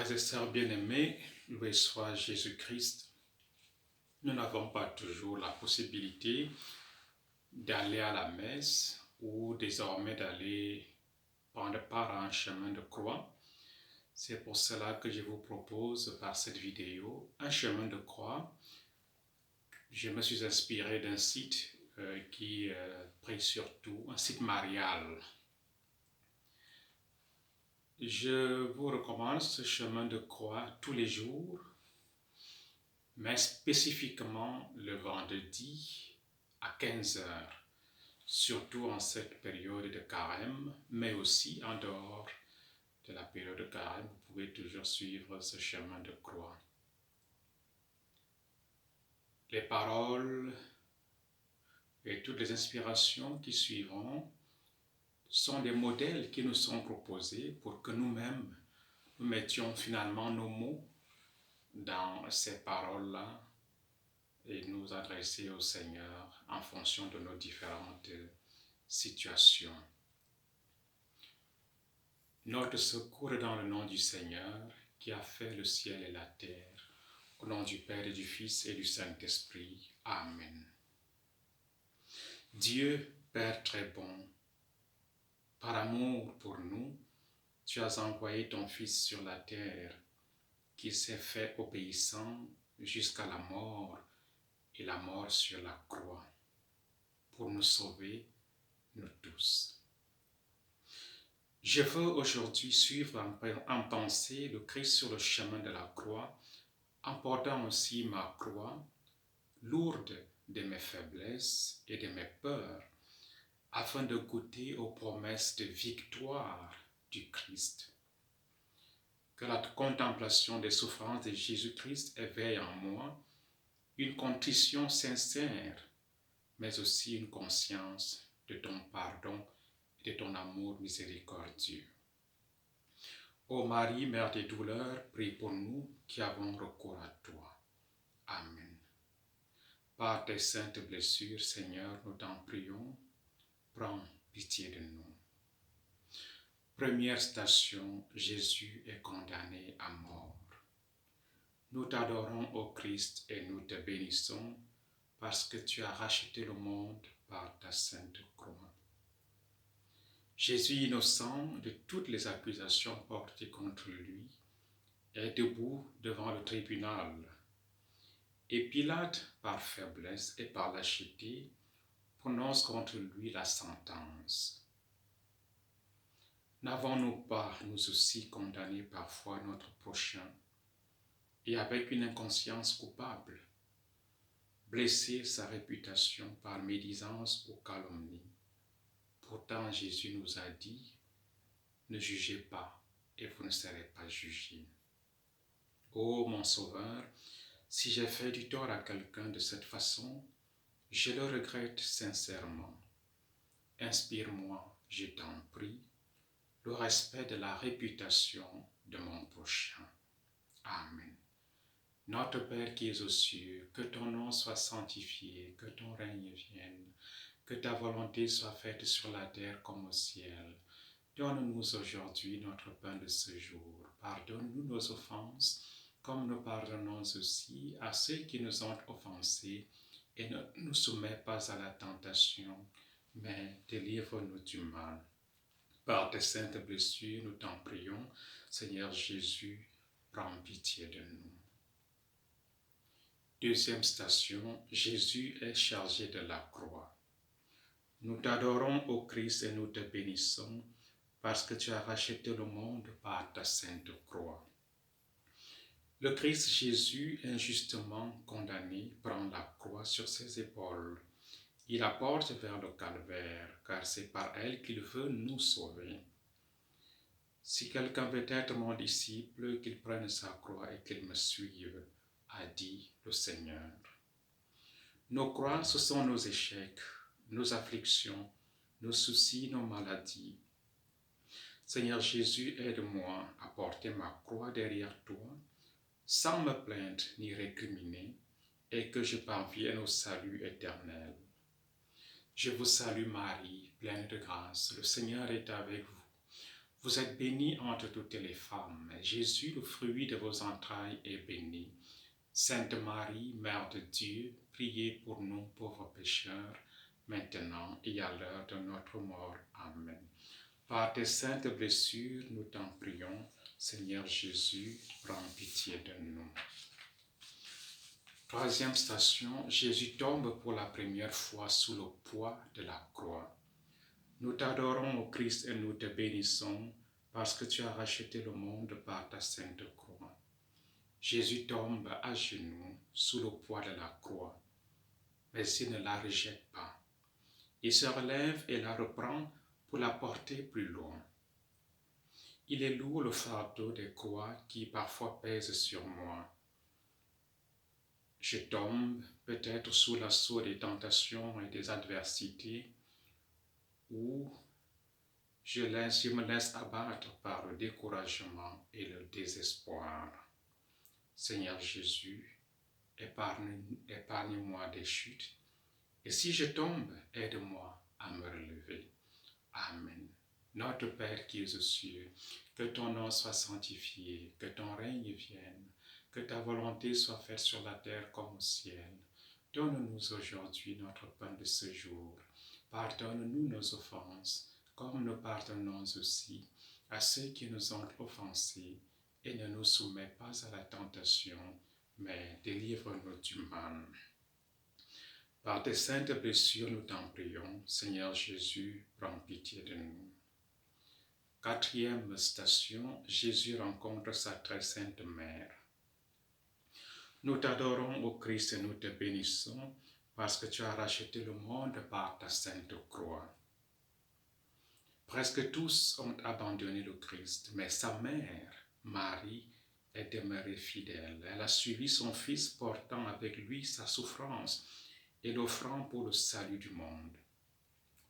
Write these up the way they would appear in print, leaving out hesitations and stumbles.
Frères et sœurs bien-aimés, loué soit Jésus-Christ, nous n'avons pas toujours la possibilité d'aller à la messe ou désormais d'aller prendre part à un chemin de croix. C'est pour cela que je vous propose par cette vidéo un chemin de croix. Je me suis inspiré d'un site qui prie surtout, un site marial. Je vous recommande ce chemin de croix tous les jours, mais spécifiquement le vendredi à 15 heures, surtout en cette période de carême, mais aussi en dehors de la période de carême, vous pouvez toujours suivre ce chemin de croix. Les paroles et toutes les inspirations qui suivront sont des modèles qui nous sont proposés pour que nous-mêmes, nous mettions finalement nos mots dans ces paroles-là et nous adresser au Seigneur en fonction de nos différentes situations. Notre secours est dans le nom du Seigneur qui a fait le ciel et la terre. Au nom du Père et du Fils et du Saint-Esprit. Amen. Dieu, Père très bon, par amour pour nous, tu as envoyé ton Fils sur la terre qui s'est fait obéissant jusqu'à la mort et la mort sur la croix pour nous sauver, nous tous. Je veux aujourd'hui suivre en pensée le Christ sur le chemin de la croix, en portant aussi ma croix, lourde de mes faiblesses et de mes peurs, afin de goûter aux promesses de victoire du Christ. Que la contemplation des souffrances de Jésus-Christ éveille en moi une contrition sincère, mais aussi une conscience de ton pardon et de ton amour miséricordieux. Ô Marie, Mère des douleurs, prie pour nous qui avons recours à toi. Amen. Par tes saintes blessures, Seigneur, nous t'en prions, prends pitié de nous. Première station, Jésus est condamné à mort. Nous t'adorons, ô Christ, et nous te bénissons, parce que tu as racheté le monde par ta sainte croix. Jésus, innocent de toutes les accusations portées contre lui, est debout devant le tribunal. Et Pilate, par faiblesse et par lâcheté, prononce contre lui la sentence. N'avons-nous pas, nous aussi, condamné parfois notre prochain, et avec une inconscience coupable, blessé sa réputation par médisance ou calomnie? Pourtant, Jésus nous a dit, ne jugez pas, et vous ne serez pas jugés. Ô mon Sauveur, si j'ai fait du tort à quelqu'un de cette façon, je le regrette sincèrement. Inspire-moi, je t'en prie, le respect de la réputation de mon prochain. Amen. Notre Père qui es aux cieux, que ton nom soit sanctifié, que ton règne vienne, que ta volonté soit faite sur la terre comme au ciel. Donne-nous aujourd'hui notre pain de ce jour. Pardonne-nous nos offenses, comme nous pardonnons aussi à ceux qui nous ont offensés, et ne nous soumets pas à la tentation, mais délivre-nous du mal. Par tes saintes blessures, nous t'en prions, Seigneur Jésus, prends pitié de nous. Deuxième station, Jésus est chargé de la croix. Nous t'adorons, ô Christ, et nous te bénissons, parce que tu as racheté le monde par ta sainte croix. Le Christ Jésus, injustement condamné, prend la croix sur ses épaules. Il la porte vers le calvaire, car c'est par elle qu'il veut nous sauver. Si quelqu'un veut être mon disciple, qu'il prenne sa croix et qu'il me suive, a dit le Seigneur. Nos croix, ce sont nos échecs, nos afflictions, nos soucis, nos maladies. Seigneur Jésus, aide-moi à porter ma croix derrière toi, sans me plaindre ni récriminer, et que je parvienne au salut éternel. Je vous salue Marie, pleine de grâce, le Seigneur est avec vous. Vous êtes bénie entre toutes les femmes. Jésus, le fruit de vos entrailles, est béni. Sainte Marie, Mère de Dieu, priez pour nous pauvres pécheurs, maintenant et à l'heure de notre mort. Amen. Par tes saintes blessures, nous t'en prions. Seigneur Jésus, prends pitié de nous. Troisième station, Jésus tombe pour la première fois sous le poids de la croix. Nous t'adorons, ô Christ, et nous te bénissons, parce que tu as racheté le monde par ta sainte croix. Jésus tombe à genoux sous le poids de la croix, mais il ne la rejette pas. Il se relève et la reprend pour la porter plus loin. Il est lourd le fardeau des croix qui parfois pèse sur moi. Je tombe peut-être sous l'assaut des tentations et des adversités, ou je me laisse abattre par le découragement et le désespoir. Seigneur Jésus, épargne-moi des chutes, et si je tombe, aide-moi à me relever. Amen. Notre Père qui es aux cieux, que ton nom soit sanctifié, que ton règne vienne, que ta volonté soit faite sur la terre comme au ciel. Donne-nous aujourd'hui notre pain de ce jour. Pardonne-nous nos offenses, comme nous pardonnons aussi à ceux qui nous ont offensés, et ne nous soumets pas à la tentation, mais délivre-nous du mal. Par tes saintes blessures, nous t'en prions, Seigneur Jésus, prends pitié de nous. Quatrième station, Jésus rencontre sa très sainte mère. Nous t'adorons, ô Christ, et nous te bénissons, parce que tu as racheté le monde par ta sainte croix. Presque tous ont abandonné le Christ, mais sa mère, Marie, est demeurée fidèle. Elle a suivi son Fils portant avec lui sa souffrance et l'offrant pour le salut du monde.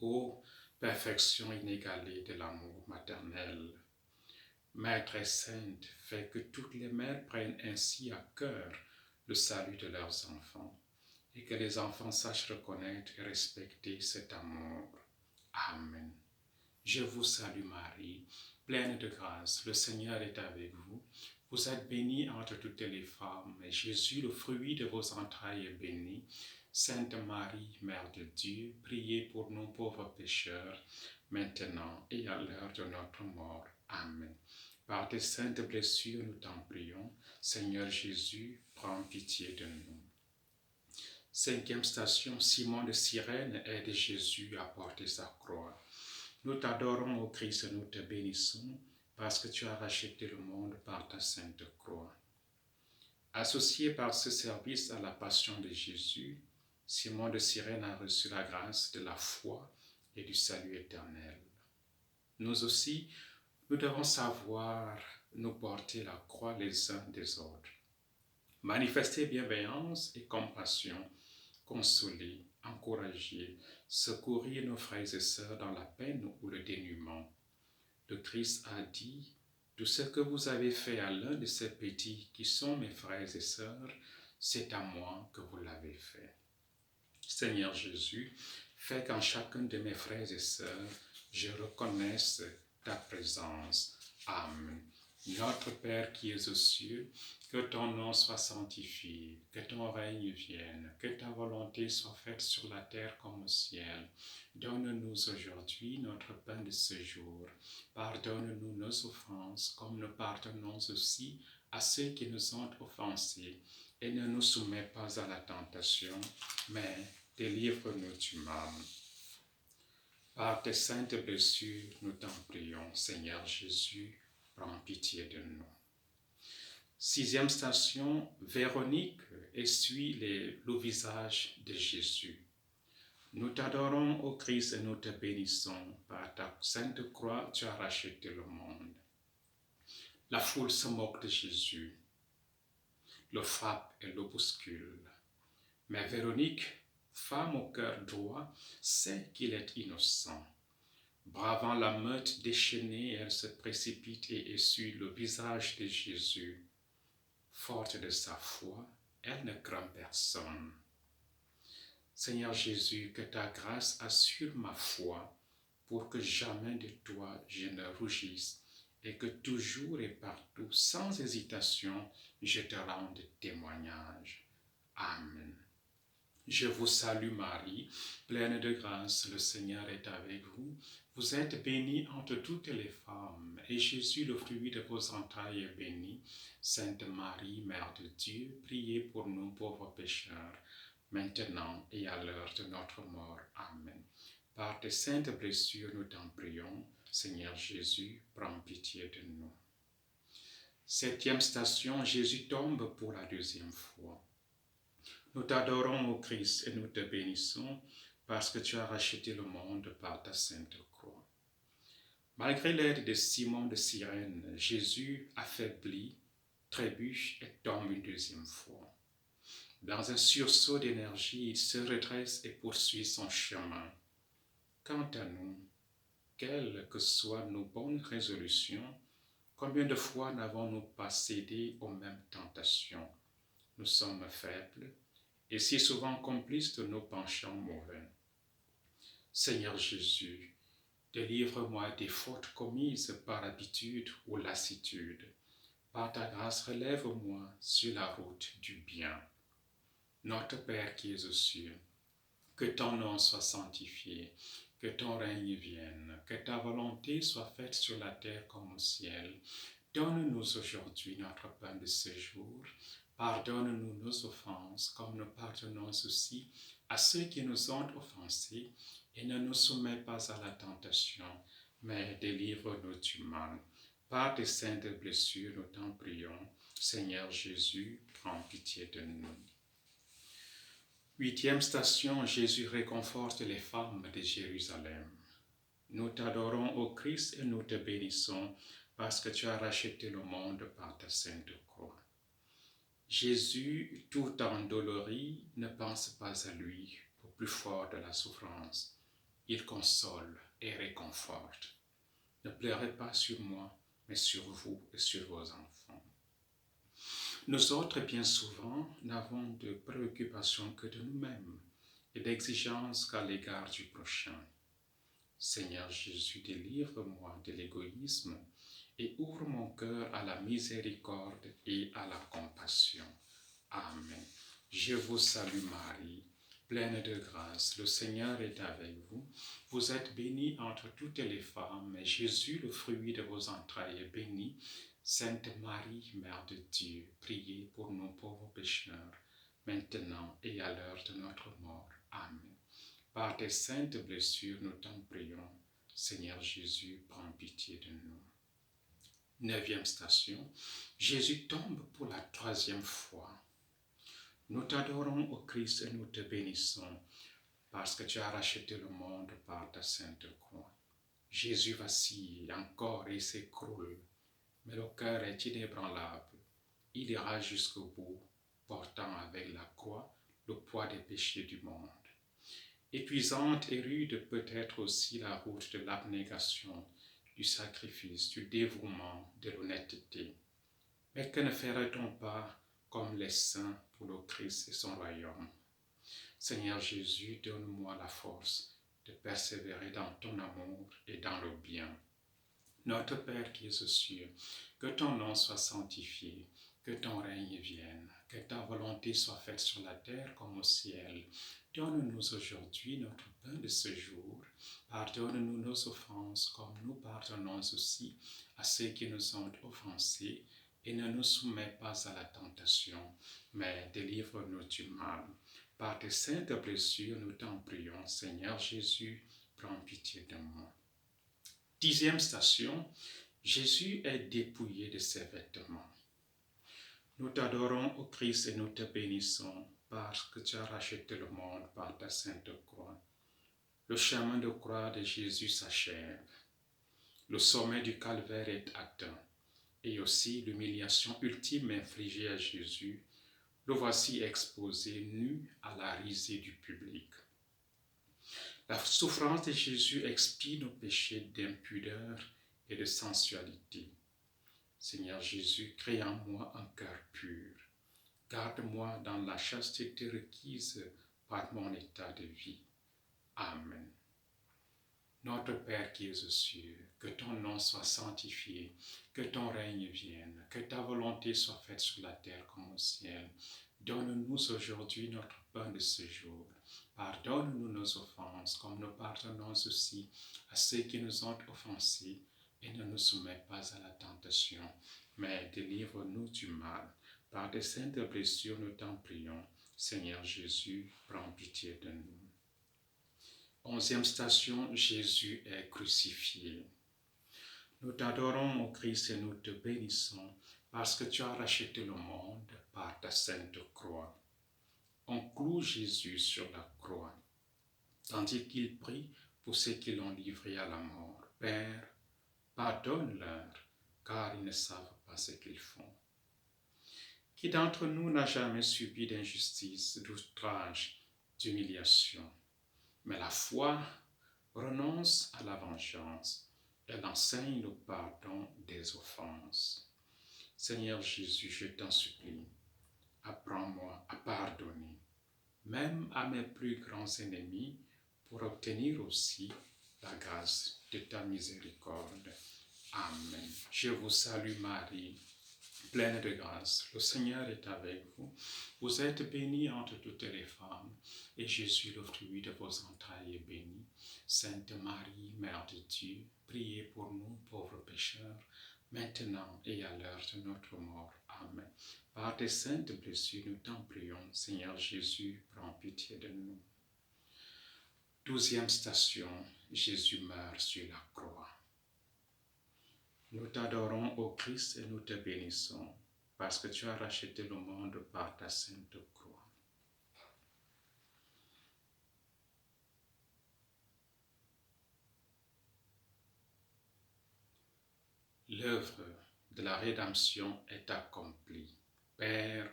Ô perfection inégalée de l'amour maternel, Mère très sainte, fais que toutes les mères prennent ainsi à cœur le salut de leurs enfants, et que les enfants sachent reconnaître et respecter cet amour. Amen. Je vous salue Marie, pleine de grâce, le Seigneur est avec vous. Vous êtes bénie entre toutes les femmes, et Jésus, le fruit de vos entrailles, est béni. Sainte Marie, Mère de Dieu, priez pour nous pauvres pécheurs, maintenant et à l'heure de notre mort. Amen. Par tes saintes blessures, nous t'en prions. Seigneur Jésus, prends pitié de nous. Cinquième station, Simon de Cyrène aide Jésus à porter sa croix. Nous t'adorons, ô Christ, et nous te bénissons, parce que tu as racheté le monde par ta sainte croix. Associé par ce service à la passion de Jésus, Simon de Cyrène a reçu la grâce de la foi et du salut éternel. Nous aussi, nous devons savoir nous porter la croix les uns des autres. Manifester bienveillance et compassion, consoler, encourager, secourir nos frères et sœurs dans la peine ou le dénuement. Le Christ a dit, « Tout ce que vous avez fait à l'un de ces petits qui sont mes frères et sœurs, c'est à moi que vous l'avez fait. » Seigneur Jésus, fais qu'en chacun de mes frères et sœurs, je reconnaisse ta présence. Amen. Notre Père qui es aux cieux, que ton nom soit sanctifié, que ton règne vienne, que ta volonté soit faite sur la terre comme au ciel. Donne-nous aujourd'hui notre pain de ce jour. Pardonne-nous nos offenses, comme nous pardonnons aussi à ceux qui nous ont offensés. Et ne nous soumets pas à la tentation, mais délivre-nous du mal. Par tes saintes blessures, nous t'en prions, Seigneur Jésus, prends pitié de nous. Sixième station, Véronique essuie le visage de Jésus. Nous t'adorons, ô Christ, et nous te bénissons. Par ta sainte croix, tu as racheté le monde. La foule se moque de Jésus, le frappe et le bouscule. Mais Véronique, femme au cœur droit, sait qu'il est innocent. Bravant la meute déchaînée, elle se précipite et essuie le visage de Jésus. Forte de sa foi, elle ne craint personne. Seigneur Jésus, que ta grâce assure ma foi, pour que jamais de toi je ne rougisse, et que toujours et partout, sans hésitation, je te rende témoignage. Amen. Je vous salue Marie, pleine de grâce, le Seigneur est avec vous. Vous êtes bénie entre toutes les femmes, et Jésus, le fruit de vos entrailles, est béni. Sainte Marie, Mère de Dieu, priez pour nous pauvres pécheurs, maintenant et à l'heure de notre mort. Amen. Par tes saintes blessures, nous t'en prions. Seigneur Jésus, prends pitié de nous. 7e station, Jésus tombe pour la 2e fois. Nous t'adorons, ô Christ, et nous te bénissons, parce que tu as racheté le monde par ta sainte croix. Malgré l'aide de Simon de Cyrène, Jésus affaibli, trébuche et tombe une 2e fois. Dans un sursaut d'énergie, il se redresse et poursuit son chemin. Quant à nous, quelles que soient nos bonnes résolutions, combien de fois n'avons-nous pas cédé aux mêmes tentations? Nous sommes faibles et si souvent complices de nos penchants mauvais. Seigneur Jésus, délivre-moi des fautes commises par habitude ou lassitude. Par ta grâce, relève-moi sur la route du bien. Notre Père qui es aux cieux, que ton nom soit sanctifié, que ton règne vienne, que ta volonté soit faite sur la terre comme au ciel. Donne-nous aujourd'hui notre pain de ce jour. Pardonne-nous nos offenses, comme nous pardonnons aussi à ceux qui nous ont offensés, et ne nous soumets pas à la tentation, mais délivre-nous du mal. Par tes saintes blessures, nous t'en prions. Seigneur Jésus, prends pitié de nous. 8e station, Jésus réconforte les femmes de Jérusalem. Nous t'adorons, ô Christ, et nous te bénissons, parce que tu as racheté le monde par ta sainte croix. Jésus, tout endolori, ne pense pas à lui, au plus fort de la souffrance. Il console et réconforte. Ne pleurez pas sur moi, mais sur vous et sur vos enfants. Nous autres, bien souvent, n'avons de préoccupation que de nous-mêmes et d'exigence qu'à l'égard du prochain. Seigneur Jésus, délivre-moi de l'égoïsme et ouvre mon cœur à la miséricorde et à la compassion. Amen. Je vous salue Marie, pleine de grâce, le Seigneur est avec vous. Vous êtes bénie entre toutes les femmes, et Jésus, le fruit de vos entrailles, est béni. Sainte Marie, Mère de Dieu, priez pour nous pauvres pécheurs, maintenant et à l'heure de notre mort. Amen. Par tes saintes blessures, nous t'en prions. Seigneur Jésus, prends pitié de nous. 9e station, Jésus tombe pour la 3e fois. Nous t'adorons, ô Christ, et nous te bénissons, parce que tu as racheté le monde par ta sainte croix. Jésus vacille encore et s'écroule, mais le cœur est inébranlable. Il ira jusqu'au bout, portant avec la croix le poids des péchés du monde. Épuisante et rude peut être aussi la route de l'abnégation, du sacrifice, du dévouement, de l'honnêteté. Mais que ne ferait-on pas comme les saints pour le Christ et son royaume? Seigneur Jésus, donne-moi la force de persévérer dans ton amour et dans le bien. Notre Père qui es aux cieux, que ton nom soit sanctifié, que ton règne vienne, que ta volonté soit faite sur la terre comme au ciel. Donne-nous aujourd'hui notre pain de ce jour. Pardonne-nous nos offenses comme nous pardonnons aussi à ceux qui nous ont offensés, et ne nous soumets pas à la tentation, mais délivre-nous du mal. Par tes saintes blessures, nous t'en prions, Seigneur Jésus, prends pitié de moi. 10e station, Jésus est dépouillé de ses vêtements. Nous t'adorons, ô Christ, et nous te bénissons, parce que tu as racheté le monde par ta sainte croix. Le chemin de croix de Jésus s'achève. Le sommet du calvaire est atteint, et aussi l'humiliation ultime infligée à Jésus. Le voici exposé nu à la risée du public. La souffrance de Jésus expie nos péchés d'impudeur et de sensualité. Seigneur Jésus, crée en moi un cœur pur. Garde-moi dans la chasteté requise par mon état de vie. Amen. Notre Père qui es aux cieux, que ton nom soit sanctifié, que ton règne vienne, que ta volonté soit faite sur la terre comme au ciel. Donne-nous aujourd'hui notre pain de ce jour. Pardonne-nous nos offenses, comme nous pardonnons aussi à ceux qui nous ont offensés, et ne nous soumets pas à la tentation, mais délivre-nous du mal. Par tes saintes blessures, nous t'en prions. Seigneur Jésus, prends pitié de nous. 11e station, Jésus est crucifié. Nous t'adorons, ô Christ, et nous te bénissons, parce que tu as racheté le monde par ta sainte croix. On cloue Jésus sur la croix, tandis qu'il prie pour ceux qui l'ont livré à la mort. Père, pardonne-leur, car ils ne savent pas ce qu'ils font. Qui d'entre nous n'a jamais subi d'injustice, d'outrage, d'humiliation? Mais la foi renonce à la vengeance. Elle enseigne le pardon des offenses. Seigneur Jésus, je t'en supplie, apprends-moi à pardonner, même à mes plus grands ennemis, pour obtenir aussi la grâce de ta miséricorde. Amen. Je vous salue Marie, pleine de grâce, le Seigneur est avec vous. Vous êtes bénie entre toutes les femmes, et Jésus, le fruit de vos entrailles, est béni. Sainte Marie, Mère de Dieu, priez pour nous, pauvres pécheurs, maintenant et à l'heure de notre mort. Amen. Par tes saintes blessures, nous t'en prions. Seigneur Jésus, prends pitié de nous. 12e station, Jésus meurt sur la croix. Nous t'adorons, ô Christ, et nous te bénissons, parce que tu as racheté le monde par ta sainte croix. L'œuvre de la rédemption est accomplie. Père,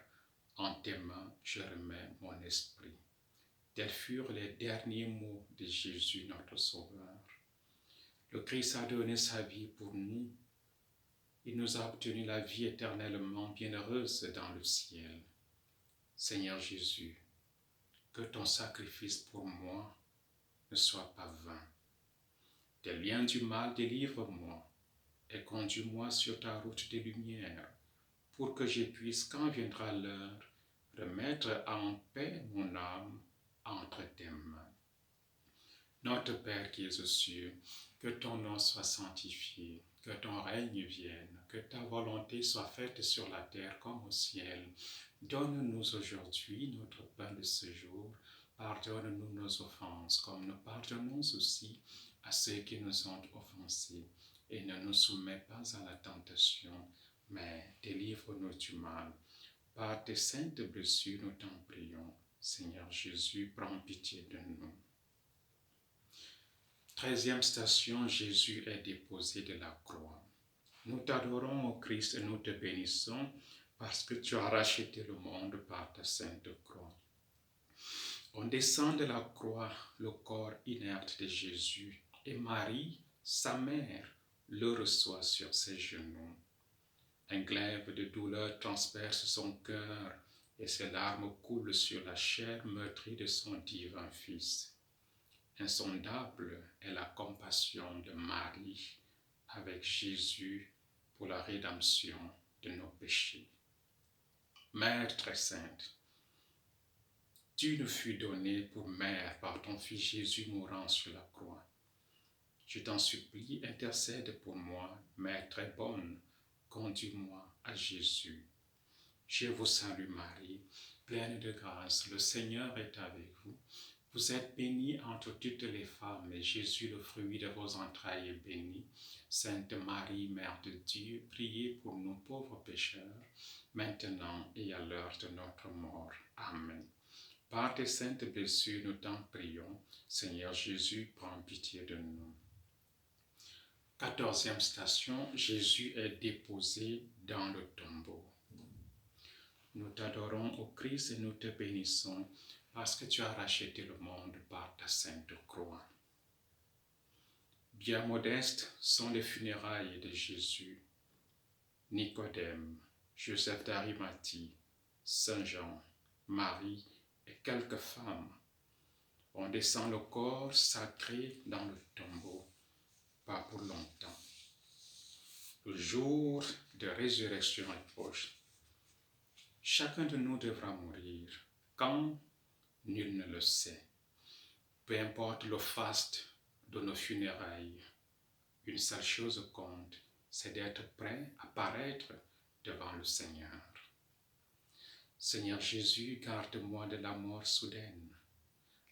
en tes mains, je remets mon esprit. Tels furent les derniers mots de Jésus, notre Sauveur. Le Christ a donné sa vie pour nous. Il nous a obtenu la vie éternellement bienheureuse dans le ciel. Seigneur Jésus, que ton sacrifice pour moi ne soit pas vain. Des liens du mal, délivre-moi et conduis-moi sur ta route de lumière, pour que je puisse, quand viendra l'heure, remettre en paix mon âme entre tes mains. Notre Père qui es aux cieux, que ton nom soit sanctifié, que ton règne vienne, que ta volonté soit faite sur la terre comme au ciel. Donne-nous aujourd'hui notre pain de ce jour. Pardonne-nous nos offenses, comme nous pardonnons aussi à ceux qui nous ont offensés. Et ne nous soumets pas à la tentation, mais délivre-nous du mal. Par tes saintes blessures, nous t'en prions. Seigneur Jésus, prends pitié de nous. 13e station, Jésus est déposé de la croix. Nous t'adorons, ô Christ, et nous te bénissons, parce que tu as racheté le monde par ta sainte croix. On descend de la croix le corps inerte de Jésus, et Marie, sa mère, le reçoit sur ses genoux. Un glaive de douleur transperce son cœur, et ses larmes coulent sur la chair meurtrie de son divin Fils. Insondable est la compassion de Marie avec Jésus pour la rédemption de nos péchés. Mère très sainte, tu nous fus donnée pour mère par ton Fils Jésus mourant sur la croix. Je t'en supplie, intercède pour moi, Mère très bonne, conduis-moi à Jésus. Je vous salue Marie, pleine de grâce, le Seigneur est avec vous. Vous êtes bénie entre toutes les femmes, et Jésus, le fruit de vos entrailles, est béni. Sainte Marie, Mère de Dieu, priez pour nous pauvres pécheurs, maintenant et à l'heure de notre mort. Amen. Par tes saintes blessures, nous t'en prions. Seigneur Jésus, prends pitié de nous. 14e station, Jésus est déposé dans le tombeau. Nous t'adorons, ô Christ, et nous te bénissons, parce que tu as racheté le monde par ta sainte croix. Bien modestes sont les funérailles de Jésus. Nicodème, Joseph d'Arimathie, Saint Jean, Marie et quelques femmes On descend le corps sacré dans le tombeau, pas pour longtemps. Le jour de résurrection est proche. Chacun de nous devra mourir. Quand? Nul ne le sait. Peu importe le faste de nos funérailles, une seule chose compte, c'est d'être prêt à paraître devant le Seigneur. Seigneur Jésus, garde-moi de la mort soudaine.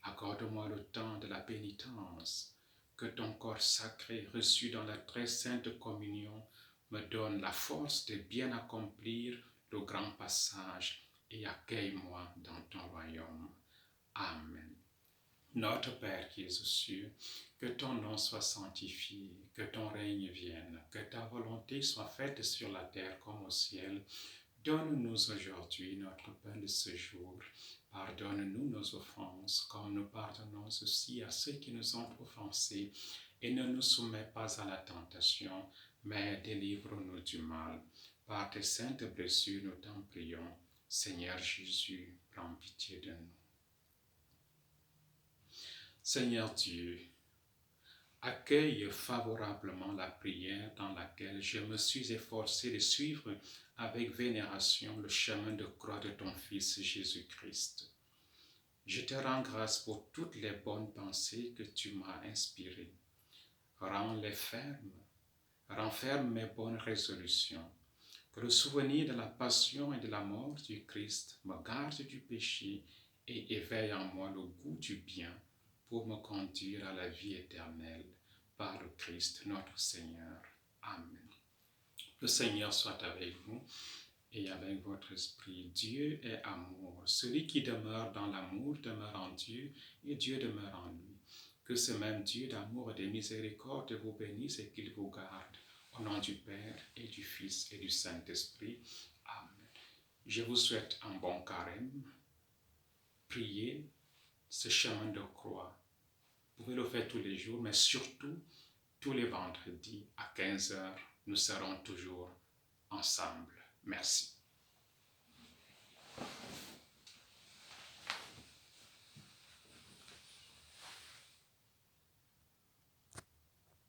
Accorde-moi le temps de la pénitence. Que ton corps sacré, reçu dans la très sainte communion, me donne la force de bien accomplir le grand passage et accueille-moi dans ton royaume. Amen. Notre Père qui es aux cieux, que ton nom soit sanctifié, que ton règne vienne, que ta volonté soit faite sur la terre comme au ciel. Donne-nous aujourd'hui notre pain de ce jour. Pardonne-nous nos offenses, comme nous pardonnons aussi à ceux qui nous ont offensés. Et ne nous soumets pas à la tentation, mais délivre-nous du mal. Par tes saintes blessures, nous t'en prions. Seigneur Jésus, prends pitié de nous. Seigneur Dieu, accueille favorablement la prière dans laquelle je me suis efforcé de suivre avec vénération le chemin de croix de ton Fils Jésus-Christ. Je te rends grâce pour toutes les bonnes pensées que tu m'as inspirées. Rends-les fermes, renferme mes bonnes résolutions. Que le souvenir de la passion et de la mort du Christ me garde du péché et éveille en moi le goût du bien pour me conduire à la vie éternelle par le Christ notre Seigneur. Amen. Le Seigneur soit avec vous et avec votre esprit. Dieu est amour. Celui qui demeure dans l'amour demeure en Dieu et Dieu demeure en lui. Que ce même Dieu d'amour et de miséricorde vous bénisse et qu'il vous garde. Au nom du Père et du Fils et du Saint-Esprit. Amen. Je vous souhaite un bon carême. Priez ce chemin de croix. Vous pouvez le faire tous les jours, mais surtout tous les vendredis à 15h, nous serons toujours ensemble. Merci.